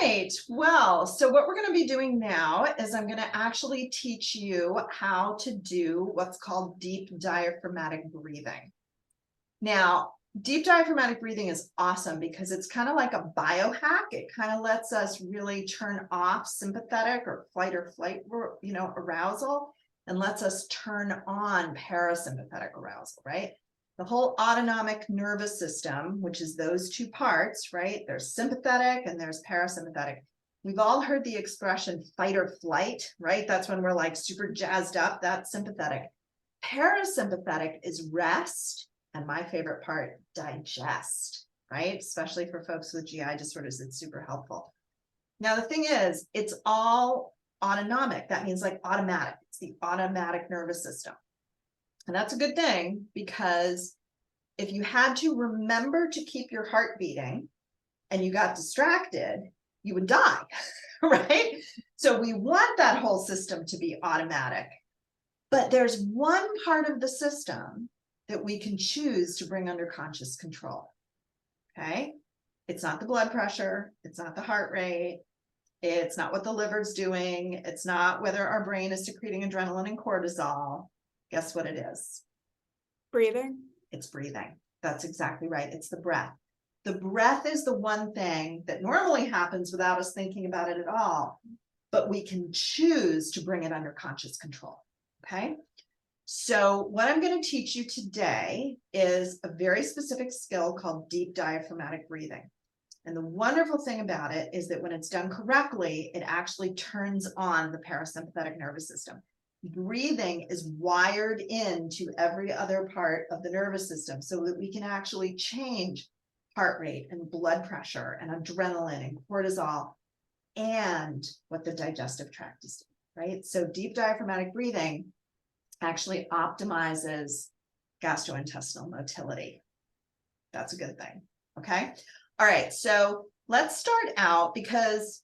right. Well, so what we're going to be doing now is I'm going to actually teach you how to do what's called deep diaphragmatic breathing. Now, deep diaphragmatic breathing is awesome because it's kind of like a biohack. It kind of lets us really turn off sympathetic or flight, arousal, and lets us turn on parasympathetic arousal, right? The whole autonomic nervous system, which is those two parts, right? There's sympathetic and there's parasympathetic. We've all heard the expression fight or flight, right? That's when we're like super jazzed up. That's sympathetic. Parasympathetic is rest. And my favorite part, digest, right? Especially for folks with GI disorders, it's super helpful. Now, the thing is, it's all autonomic. That means like automatic. It's the automatic nervous system. And that's a good thing because if you had to remember to keep your heart beating and you got distracted, you would die, right? So we want that whole system to be automatic. But there's one part of the system that we can choose to bring under conscious control, okay? It's not the blood pressure. It's not the heart rate. It's not what the liver's doing. It's not whether our brain is secreting adrenaline and cortisol. Guess what it is? Breathing. It's breathing. That's exactly right. It's the breath. The breath is the one thing that normally happens without us thinking about it at all, but we can choose to bring it under conscious control, okay? So what I'm going to teach you today is a very specific skill called deep diaphragmatic breathing. And the wonderful thing about it is that when it's done correctly, it actually turns on the parasympathetic nervous system. Breathing is wired into every other part of the nervous system so that we can actually change heart rate and blood pressure and adrenaline and cortisol and what the digestive tract is doing, right? So deep diaphragmatic breathing actually optimizes gastrointestinal motility. That's a good thing, okay? All right, so let's start out because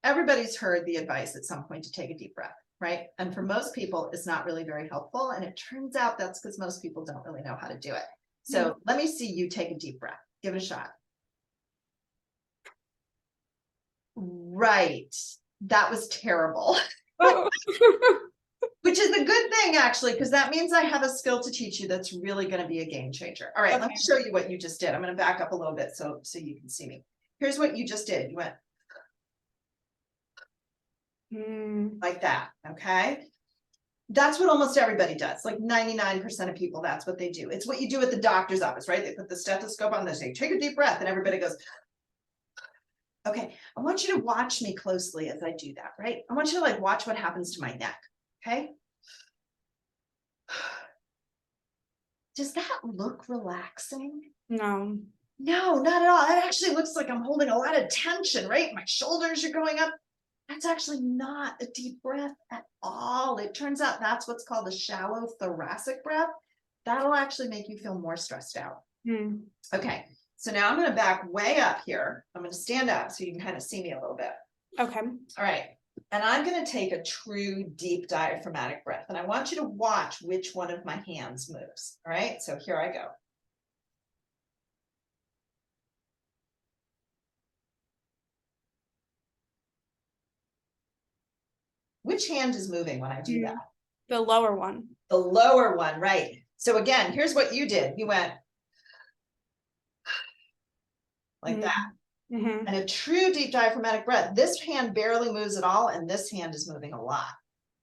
everybody's heard the advice at some point to take a deep breath, right? And for most people, it's not really very helpful. And it turns out that's because most people don't really know how to do it. So let me see you take a deep breath. Give it a shot. Right. That was terrible. Oh. Which is a good thing, actually, because that means I have a skill to teach you that's really going to be a game changer. All right, Let me show you what you just did. I'm going to back up a little bit so you can see me. Here's what you just did. You went like that, okay? That's what almost everybody does. Like 99% of people, that's what they do. It's what you do at the doctor's office, right? They put the stethoscope on, they say, take a deep breath, and everybody goes, okay, I want you to watch me closely as I do that, right? I want you to like watch what happens to my neck, okay? Does that look relaxing? No. No, not at all. It actually looks like I'm holding a lot of tension, right? My shoulders are going up. That's actually not a deep breath at all. It turns out that's what's called a shallow thoracic breath. That'll actually make you feel more stressed out. Okay, so now I'm going to back way up here. I'm going to stand up so you can kind of see me a little bit. Okay. All right. And I'm going to take a true deep diaphragmatic breath. And I want you to watch which one of my hands moves. All right, so here I go. Which hand is moving when I do that? The lower one. The lower one, right. So again, here's what you did. You went like that. And a true deep diaphragmatic breath, this hand barely moves at all, and this hand is moving a lot.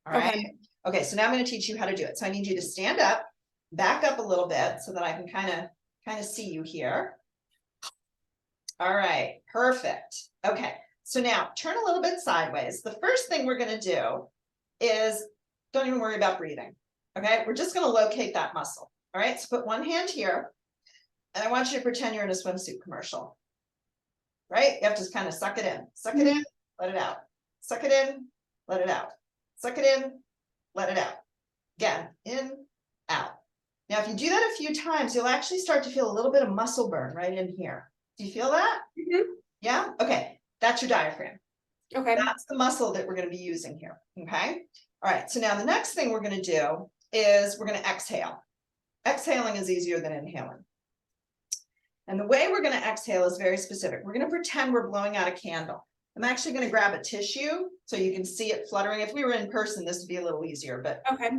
All right. Okay, so now I'm going to teach you how to do it. So I need you to stand up, back up a little bit so that I can kind of see you here. All right, perfect. Okay, so now turn a little bit sideways. The first thing we're going to do is don't even worry about breathing. Okay, we're just going to locate that muscle. All right, so put one hand here, and I want you to pretend you're in a swimsuit commercial. Right? You have to kind of suck it in. Suck it in, let it out. Suck it in, let it out. Suck it in, let it out. Again, in, out. Now, if you do that a few times, you'll actually start to feel a little bit of muscle burn right in here. Do you feel that? Yeah? Okay. That's your diaphragm. Okay. That's the muscle that we're going to be using here. Okay? All right. So now the next thing we're going to do is we're going to exhale. Exhaling is easier than inhaling. And the way we're going to exhale is very specific. We're going to pretend we're blowing out a candle. I'm actually going to grab a tissue so you can see it fluttering. If we were in person, this would be a little easier, but Okay.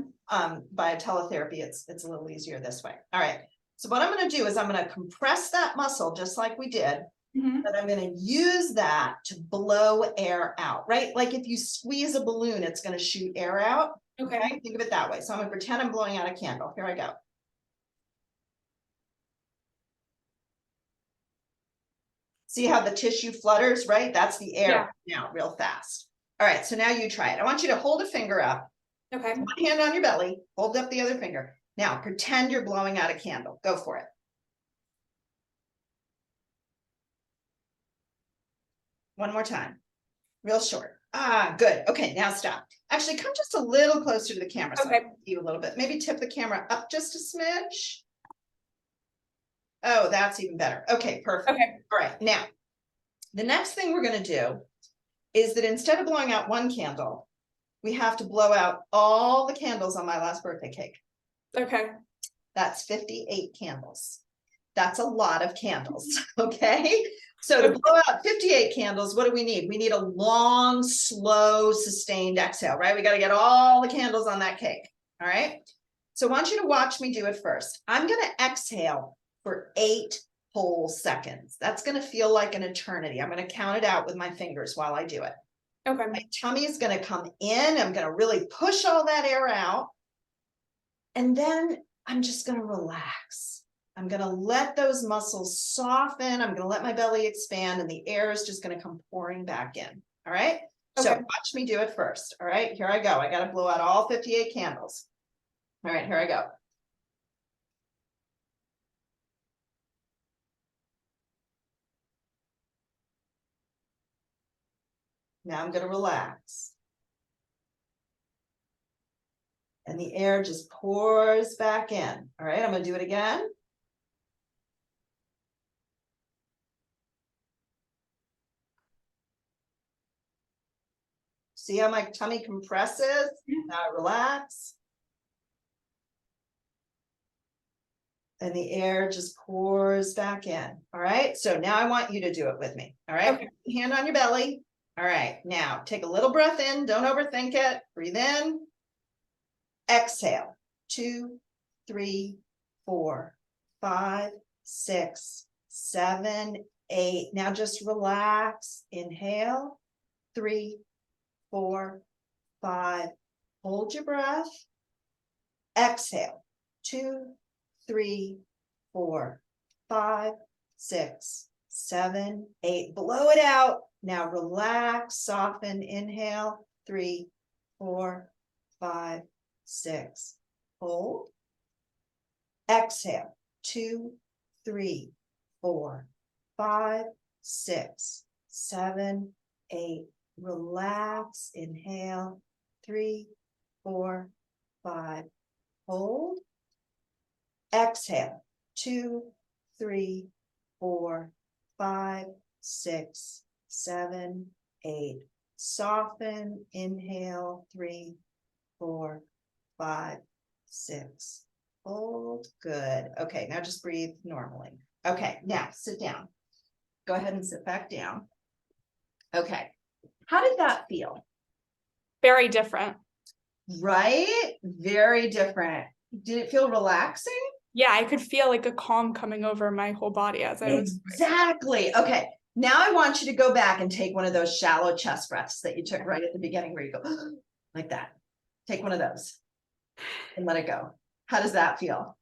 by teletherapy, it's a little easier this way. All right. So what I'm going to do is I'm going to compress that muscle just like we did, Mhm. but I'm going to use that to blow air out, right? Like if you squeeze a balloon, it's going to shoot air out. Okay. Okay. Think of it that way. So I'm going to pretend I'm blowing out a candle. Here I go. See how the tissue flutters, right? That's the air now, real fast. All right, so now you try it. I want you to hold a finger up, Okay. one hand on your belly, hold up the other finger. Now pretend you're blowing out a candle. Go for it. One more time, real short. Ah, good. Okay, now stop. Actually, come just a little closer to the camera so I can see you a little bit. Maybe tip the camera up just a smidge. Oh, that's even better. Okay, perfect. Okay. All right, now, the next thing we're going to do is that instead of blowing out one candle, we have to blow out all the candles on my last birthday cake. Okay. That's 58 candles. That's a lot of candles, okay? So to blow out 58 candles, what do we need? We need a long, slow, sustained exhale, right? We got to get all the candles on that cake, all right? So I want you to watch me do it first. I'm going to exhale for 8 whole seconds. That's going to feel like an eternity. I'm going to count it out with my fingers while I do it. Okay. My tummy is going to come in. I'm going to really push all that air out. And then I'm just going to relax. I'm going to let those muscles soften. I'm going to let my belly expand and the air is just going to come pouring back in. All right. So watch me do it first. All right, here I go. I got to blow out all 58 candles. All right, here I go. Now I'm going to relax. And the air just pours back in. All right, I'm going to do it again. See how my tummy compresses? Now I relax. And the air just pours back in. All right, so now I want you to do it with me. All right, Okay. Hand on your belly. All right, now take a little breath in. Don't overthink it. Breathe in. Exhale. 2, 3, 4, 5, 6, 7, 8. Now just relax. Inhale. 3, 4, 5. Hold your breath. Exhale. 2, 3, 4, 5, 6, 7, 8. Blow it out. Now relax, soften, inhale. 3, 4, 5, 6. Hold. Exhale. 2, 3, 4, 5, 6, 7, 8. Relax, inhale. 3, 4, 5. Hold. Exhale. 2, 3, 4, 5, 6, 7, 8. Soften. Inhale. 3, 4, 5, 6. Hold. Good. Okay, now just breathe normally. Okay, now sit down. Go ahead and sit back down. Okay. How did that feel? Very different. Right? Very different. Did it feel relaxing? Yeah, I could feel like a calm coming over my whole body as I was. Exactly. Okay. Now I want you to go back and take one of those shallow chest breaths that you took right at the beginning where you go like that. Take one of those and let it go. How does that feel?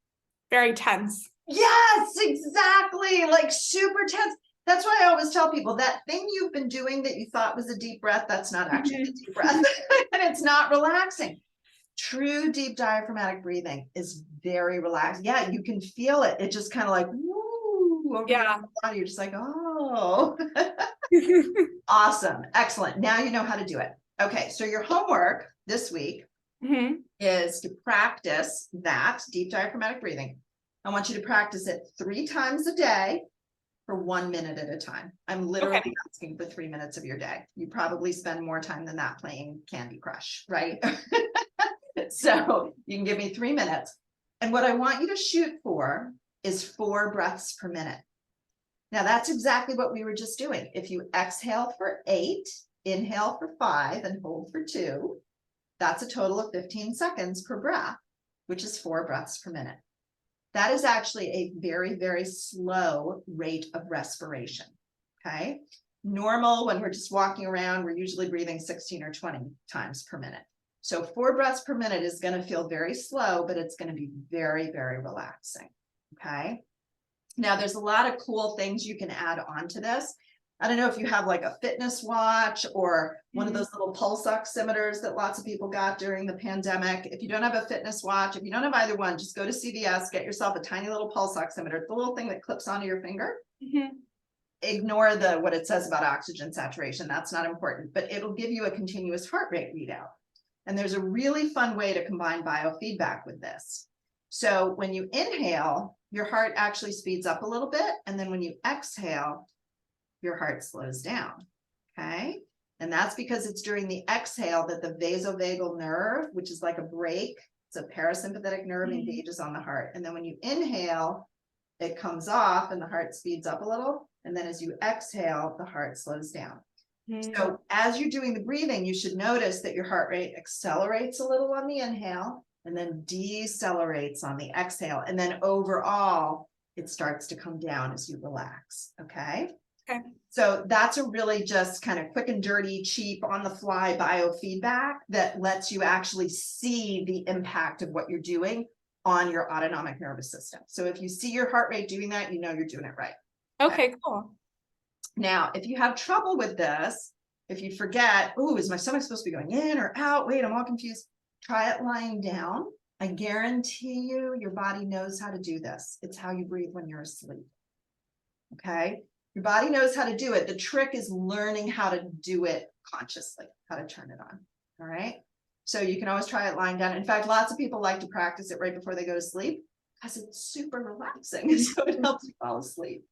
Very tense. Yes, exactly. Like super tense. That's why I always tell people that thing you've been doing that you thought was a deep breath, that's not actually a deep breath. And it's not relaxing. True deep diaphragmatic breathing is very relaxed. Yeah, you can feel it. It just kind of like, woo, over your body. You're just like, oh, awesome. Excellent. Now you know how to do it. Okay, so your homework this week is to practice that deep diaphragmatic breathing. I want you to practice it 3 times a day for 1 minute at a time. I'm literally asking for 3 minutes of your day. You probably spend more time than that playing Candy Crush, right? So you can give me 3 minutes. And what I want you to shoot for is 4 breaths per minute. Now that's exactly what we were just doing. If you exhale for 8, inhale for 5, and hold for 2, that's a total of 15 seconds per breath, which is 4 breaths per minute. That is actually a very, very slow rate of respiration, okay? Normal, when we're just walking around, we're usually breathing 16 or 20 times per minute. So 4 breaths per minute is going to feel very slow, but it's going to be very, very relaxing, okay? Now, there's a lot of cool things you can add on to this. I don't know if you have like a fitness watch or one of those little pulse oximeters that lots of people got during the pandemic. If you don't have a fitness watch, if you don't have either one, just go to CVS, get yourself a tiny little pulse oximeter, the little thing that clips onto your finger. Ignore what it says about oxygen saturation. That's not important, but it'll give you a continuous heart rate readout. And there's a really fun way to combine biofeedback with this. So when you inhale, your heart actually speeds up a little bit. And then when you exhale, your heart slows down, okay? And that's because it's during the exhale that the vasovagal nerve, which is like a brake, it's a parasympathetic nerve, engages on the heart. And then when you inhale, it comes off and the heart speeds up a little. And then as you exhale, the heart slows down. So as you're doing the breathing, you should notice that your heart rate accelerates a little on the inhale and then decelerates on the exhale. And then overall, it starts to come down as you relax, okay? Okay. So that's a really just kind of quick and dirty, cheap, on the fly biofeedback that lets you actually see the impact of what you're doing on your autonomic nervous system. So if you see your heart rate doing that, you know you're doing it right. Okay, cool. Now, if you have trouble with this, if you forget, oh, is my stomach supposed to be going in or out? Wait, I'm all confused. Try it lying down. I guarantee you, your body knows how to do this. It's how you breathe when you're asleep. Okay? Your body knows how to do it. The trick is learning how to do it consciously, how to turn it on. All right? So you can always try it lying down. In fact, lots of people like to practice it right before they go to sleep because it's super relaxing. So it helps you fall asleep.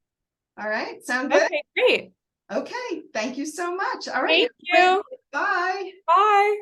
All right, sound good? Okay, great. Okay, thank you so much. All right. Thank you. Bye. Bye.